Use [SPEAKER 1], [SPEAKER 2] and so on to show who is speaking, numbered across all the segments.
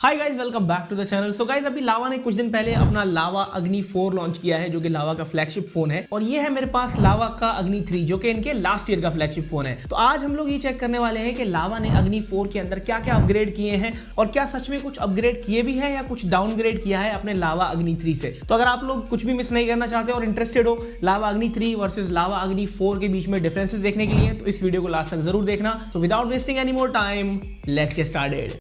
[SPEAKER 1] Hi guys, welcome back to the channel. So guys, अभी लावा ने कुछ दिन पहले अपना लावा अग्नि 4 लॉन्च किया है, जो कि लावा का फ्लैगशिप फोन है। और ये है मेरे पास लावा का अग्नि 3, जो कि इनके लास्ट ईयर का फ्लैगशिप फोन है। तो आज हम लोग ये चेक करने वाले हैं कि लावा ने अग्नि 4 के अंदर क्या क्या अपग्रेड किए हैं और क्या सच में कुछ अपग्रेड किए भी है या कुछ डाउनग्रेड किया है अपने लावा अग्नि 3 से। तो अगर आप लोग कुछ भी मिस नहीं करना चाहते और इंटरेस्टेड हो लावा अग्नि 3 वर्सेज लावा अग्नि 4 के बीच में डिफरेंसेस देखने के लिए, तो इस वीडियो को लास्ट तक जरूर देखना। तो without wasting any more time, let's get started.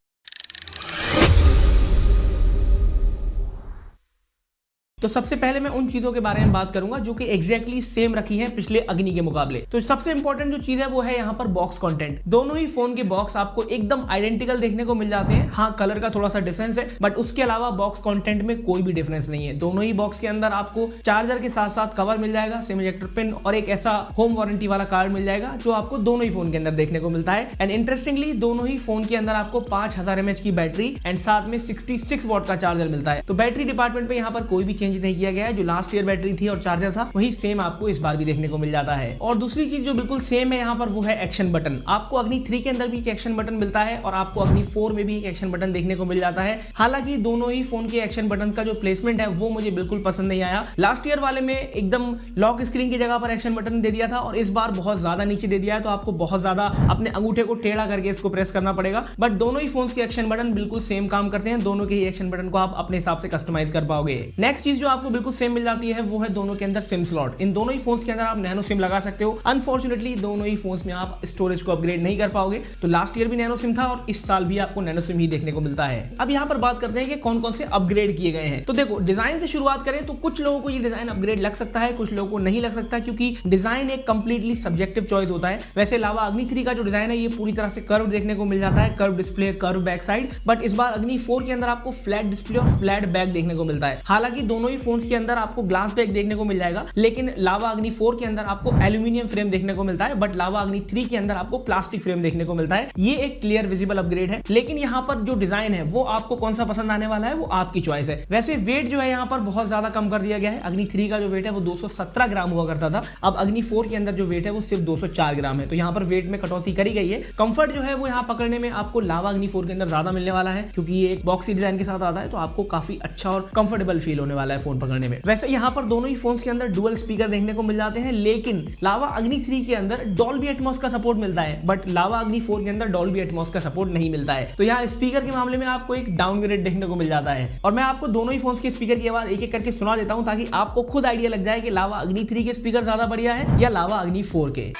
[SPEAKER 1] तो सबसे पहले मैं उन चीजों के बारे में बात करूंगा जो कि एग्जैक्टली सेम रखी है पिछले अग्नि के मुकाबले। तो सबसे इंपॉर्टेंट जो चीज है वो है यहाँ पर बॉक्स कंटेंट। दोनों ही फोन के बॉक्स आपको एकदम आइडेंटिकल देखने को मिल जाते हैं। हाँ, कलर का थोड़ा सा डिफरेंस है, बट उसके अलावा बॉक्स कंटेंट में कोई भी डिफरेंस नहीं है। दोनों ही बॉक्स के अंदर आपको चार्जर के साथ साथ कवर मिल जाएगा, सिम इजेक्टर पिन और एक ऐसा होम वारंटी वाला कार्ड मिल जाएगा जो आपको दोनों ही फोन के अंदर देखने को मिलता है। एंड इंटरेस्टिंगली दोनों ही फोन के अंदर आपको 5000 mAh की बैटरी एंड साथ में 66 वॉट का चार्जर मिलता है। तो बैटरी डिपार्टमेंट में यहाँ पर कोई भी चेंज नहीं किया गया है। जो लास्ट ईयर बैटरी थी और चार्जर था वही सेम आपको इस बार भी देखने को मिल जाता है। और दूसरी चीज जो बिल्कुल सेम है यहाँ पर वो है एक्शन बटन। आपको अग्नि 3 के अंदर भी एक एक्शन बटन मिलता है और आपको अग्नि 4 में भी एक एक्शन बटन देखने को मिल जाता है। हालांकि दोनों ही फोन के एक्शन बटन का जो प्लेसमेंट है वो मुझे बिल्कुल पसंद नहीं आया। लास्ट ईयर वाले में एकदम लॉक स्क्रीन की जगह पर एक्शन बटन दे दिया था और इस बार बहुत ज्यादा नीचे दे दिया है, तो आपको बहुत ज्यादा अपने अंगूठे को टेढ़ा करके इसको प्रेस करना पड़ेगा। बट दोनों ही फोन के एक्शन बटन बिल्कुल सेम काम करते हैं। दोनों के ही एक्शन बटन को आप अपने हिसाब से कस्टमाइज कर पाओगे। नेक्स्ट चीज जो आपको बिल्कुल सेम मिल जाती है वो है दोनों के अंदर सिम स्लॉट। इन दोनों ही फोन्स के अंदर आप नैनो सिम लगा सकते हो। अनफॉर्चुनेटली दोनों ही फोन्स में आप स्टोरेज को अपग्रेड नहीं कर पाओगे। तो लास्ट ईयर भी नैनो सिम था और इस साल भी आपको नैनो सिम ही देखने को मिलता है। अब यहाँ पर बात करते हैं कि कौन कौन से अपग्रेड किए गए हैं। तो देखो, डिजाइन से शुरुआत करें तो कुछ लोगों को ये डिजाइन अपग्रेड लग सकता है, कुछ लोगों को नहीं लग सकता, क्योंकि डिजाइन एक कंप्लीटली सब्जेक्टिव चॉइस होता है। वैसे लावा अग्नि 3 का जो डिजाइन है ये पूरी तरह से कर्व देखने को मिल जाता है, curve display, curve back side. But इस बार अग्नि 4 के अंदर आपको फ्लैट डिस्प्ले और फ्लैट बैक देखने को मिलता है। हालांकि दोनों ही फोन्स के अंदर आपको ग्लास बैक देखने को मिल जाएगा, लेकिन लावा अग्नि 4 के अंदर आपको एल्यूमिनियम फ्रेम देखने को मिलता है, बट लावा अग्नि 3 के अंदर आपको प्लास्टिक फ्रेम देखने को मिलता है। ये एक क्लियर विजिबल अपग्रेड है। लेकिन यहाँ पर जो डिजाइन है वो आपको कौन सा पसंद आने वाला है वो आपकी चॉइस है। वैसे वेट जो है यहाँ पर बहुत ज्यादा कम कर दिया गया है। अग्नि 3 का जो वेट है वो 217 ग्राम हुआ करता था, अब अग्नि 4 के अंदर जो वेट है वो सिर्फ 204 ग्राम है। तो यहाँ पर वेट में कटौती करी गई है। कंफर्ट जो है वो यहाँ पकड़ने में आपको लावा अग्नि 4 के अंदर ज्यादा मिलने वाला है, क्योंकि ये एक बॉक्सी डिजाइन के साथ आता है, तो आपको काफी अच्छा और कंफर्टेबल फील होने वाला है फोन पकड़ने में। वैसे यहाँ पर दोनों ही फोन के अंदर डुअल स्पीकर देखने को मिल जाते हैं, लेकिन लावा अग्नि 3 के अंदर डॉल्बी एटमॉस का सपोर्ट मिलता है, बट लावा अग्नि 4 के अंदर डॉल्बी एटमॉस का सपोर्ट नहीं मिलता है। तो यहाँ स्पीकर के मामले में आपको एक डाउनग्रेड देखने को मिल जाता है। और मैं आपको दोनों ही फोन्स के स्पीकर की आवाज एक एक करके सुना देता हूं, ताकि आपको खुद आइडिया लग जाए कि लावा अग्नि 3 के स्पीकर ज्यादा बढ़िया है या लावा अग्नि 4 के।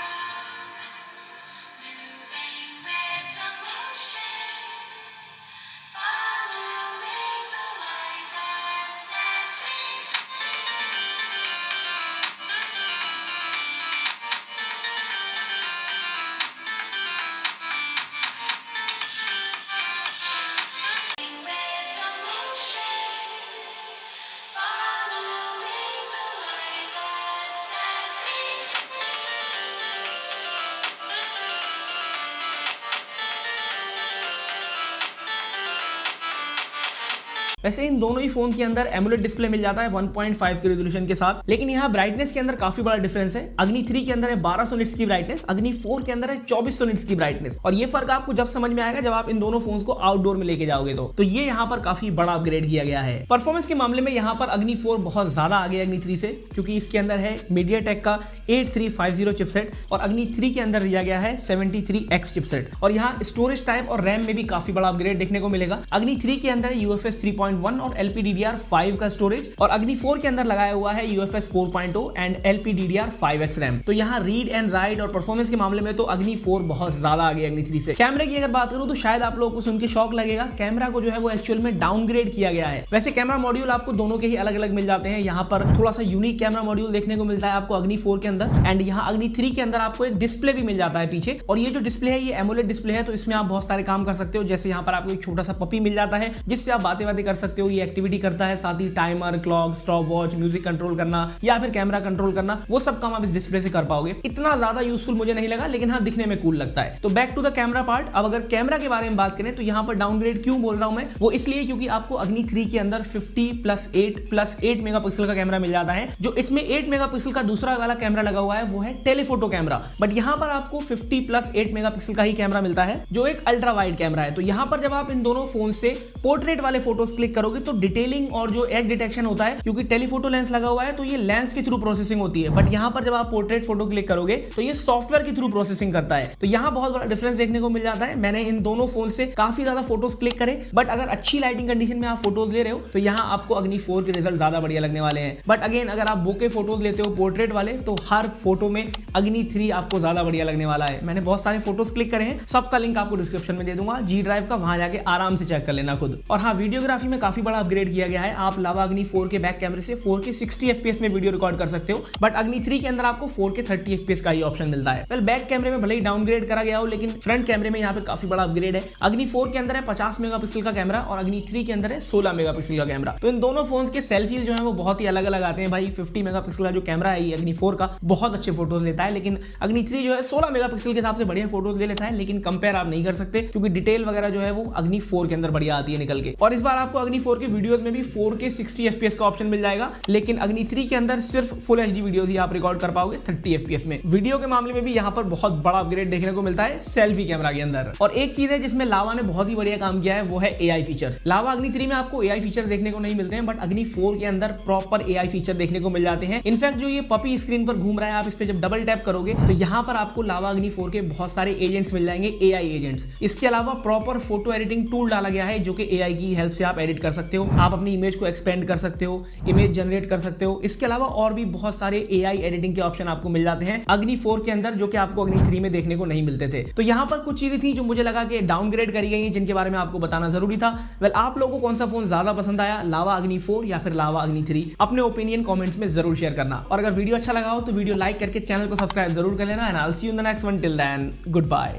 [SPEAKER 1] वैसे इन दोनों ही फोन के अंदर एमुलेट डिस्प्ले मिल जाता है 1.5 के रेजोल्यूशन के साथ, लेकिन यहाँ ब्राइटनेस के अंदर काफी बड़ा डिफरेंस है। अग्नि 3 के अंदर है 1200 निट्स की ब्राइटनेस, अग्नि 4 के अंदर है 2400 निट्स की ब्राइटनेस। और ये फर्क आपको जब समझ में आएगा जब आप इन दोनों फोन को आउटडोर में लेके जाओगे। तो ये यहाँ पर काफी बड़ा अपग्रेड किया गया है। परफॉर्मेंस के मामले में यहाँ पर अग्नि 4 बहुत ज्यादा आगे अग्नि 3 से, क्योंकि इसके अंदर है MediaTek का 8350 चिपसेट और अग्नि 3 के अंदर दिया गया है 73X चिपसेट। और यहाँ स्टोरेज टाइप और रैम में भी काफी बड़ा अपग्रेड देखने को मिलेगा। अग्नि 3 के अंदर है UFS 3.1 और LPDDR5 का स्टोरेज, और अग्नि 4 के अंदर लगाया हुआ है UFS 4.0 एंड LPDDR5X रैम। तो यहाँ रीड एंड राइट और परफॉर्मेंस के मामले में तो अग्नि 4 बहुत ज्यादा आगे अग्नि 3 से। कैमरे की अगर बात करूं तो शायद आप लोगों को सुन के शौक लगेगा, कैमरा को जो है वो एक्चुअल में डाउनग्रेड किया गया है। वैसे कैमरा मॉड्यूल आपको दोनों के ही अलग अलग मिल जाते हैं। यहाँ पर थोड़ा सा यूनिक कैमरा मॉड्यूल देखने को मिलता है आपको अग्नि 4 के अंदर, एंड यहाँ अग्नि 3 के अंदर आपको एक डिस्प्ले भी मिल जाता है पीछे। और ये जो डिस्प्ले है ये एमोलेड डिस्प्ले है, तो इसमें आप बहुत सारे काम कर सकते हो। जैसे यहाँ पर आपको एक छोटा सा पपी मिल जाता है जिससे आप बातें कर सकते हो, ये एक्टिविटी करता है। साथ ही timer, clock, stopwatch, music control करना या फिर कैमरा कंट्रोल करना, वो सब काम आप इस डिस्प्ले से कर पाओगे। इतना ज्यादा यूजफुल मुझे नहीं लगा, लेकिन हाँ दिखने में कूल लगता है। तो back to the camera part. अब अगर कैमरा के बारे में बात करें तो यहाँ पर डाउनग्रेड क्यों बोल रहा हूं मैं, वो इसलिए क्योंकि आपको अग्नि 3 के अंदर 50+8+8 मेगापिक्सल का कैमरा मिल जाता है। जो इसमें 8 मेगापिक्सल का दूसरा वाला कैमरा लगा हुआ है वो है टेलीफोटो कैमरा, बट यहाँ पर आपको 50+8 मेगापिक्सल का ही कैमरा मिलता है जो एक अल्ट्रा वाइड कैमरा है। तो यहाँ पर जब आप इन दोनों फोन से पोर्ट्रेट वाले फोटोज क्लिक करोगे तो डिटेलिंग और जो एज डिटेक्शन होता है, क्योंकि टेलीफोटो लेंस लगा हुआ है तो ये लेंस के थ्रू प्रोसेसिंग होती है, बट यहाँ पर जब आप पोर्ट्रेट फोटो क्लिक करोगे तो ये सॉफ्टवेयर के थ्रू प्रोसेसिंग करता है। तो यहाँ बहुत बड़ा डिफरेंस देखने को मिल जाता है। मैंने इन दोनों फोन से काफी ज्यादा फोटोज क्लिक करे, बट अगर अच्छी लाइटिंग कंडीशन में आप फोटोज ले रहे हो तो यहाँ आपको अग्नि 4 के रिजल्ट ज्यादा बढ़िया लगने वाले हैं। बट अगेन अगर आप बोके फोटोज लेते हो पोर्ट्रेट वाले तो हर फोटो में अग्नि 3 आपको ज्यादा बढ़िया लगने वाला है। मैंने बहुत सारे फोटोज क्लिक करे हैं, सबका लिंक आपको डिस्क्रिप्शन में दे दूंगा, जी ड्राइव का, वहां जाके आराम से चेक कर लेना खुद। और हाँ, वीडियोग्राफी में काफी बड़ा अपग्रेड किया गया है। आप लावा अग्नि 4 के बैक कैमरे से 4K 60 FPS में वीडियो रिकॉर्ड कर सकते हो, बट अग्नि 3 के अंदर आपको 4K 30 FPS का ही ऑप्शन मिलता है। वेल, बैक कैमरे में भले ही डाउनग्रेड करा गया हो, लेकिन फ्रंट कैमरे में यहाँ पे काफी बड़ा अपग्रेड है। अग्नि 4 के अंदर है 50 मेगापिक्सल का कैमरा और अग्नि 3 के अंदर है 16 मेगापिक्सल का कैमरा। तो इन दोनों फोन्स के सेल्फीज जो है वो बहुत ही अलग अलग आते हैं भाई। 50 मेगापिक्सल का जो कैमरा है ये अग्नि 4 का बहुत अच्छे फोटोज लेता है, लेकिन अग्नि 3 जो है 16 मेगापिक्सल के हिसाब से बढ़िया फोटोज ले लेता है, लेकिन कंपेयर आप नहीं कर सकते क्योंकि डिटेल वगैरह जो है वो अग्नि 4 के अंदर बढ़िया आती है निकल के। और इस बार आपको अग्नि 4 के वीडियोस में भी 4K 60 FPS का ऑप्शन मिल जाएगा, लेकिन अग्नि 3 के अंदर सिर्फ फुल HD वीडियोस ही आप रिकॉर्ड कर पाओगे 30 FPS में। वीडियो के मामले में भी यहाँ पर बहुत बड़ा अपग्रेड देखने को मिलता है सेल्फी कैमरा के अंदर। और एक चीज है जिसमें लावा ने बहुत ही बढ़िया काम किया है वो है AI फीचर्स। लावा अग्नि 3 में आपको AI फीचर देखने को नहीं मिलते हैं, बट अग्नि 4 के अंदर प्रॉपर AI फीचर देखने को मिल जाते हैं। इनफैक्ट जो ये पपी स्क्रीन पर घूम रहा है, आप इस पे जब डबल टैप करोगे तो यहाँ पर आपको लावा अग्नि 4 के बहुत सारे एजेंट्स मिल जाएंगे, AI एजेंट्स। इसके अलावा प्रॉपर फोटो एडिटिंग टूल डाला गया है जो कि AI की हेल्प से आप एडिट कर सकते हो। आप अपनी इमेज को एक्सपेंड कर सकते हो, इमेज जनरेट कर सकते हो। इसके अलावा और भी बहुत सारे AI एडिटिंग के ऑप्शन आपको मिल जाते हैं अग्नि 4 के अंदर, जो कि आपको अग्नि 3 में देखने को नहीं मिलते थे। तो यहाँ पर कुछ चीजें थी जो मुझे लगा कि डाउनग्रेड करी गई हैं, जिनके बारे में आपको बताना जरूरी था। वेल, आप लोगों को कौन सा फोन ज्यादा पसंद आया, लावा अग्नि 4 या फिर लावा अग्नि 3? अपने ओपिनियन कमेंट्स में जरूर शेयर करना। और अगर वीडियो अच्छा लगा हो तो वीडियो लाइक करके चैनल को सब्सक्राइब जरूर कर लेना। And I will see you in the next one. Till then, good bye.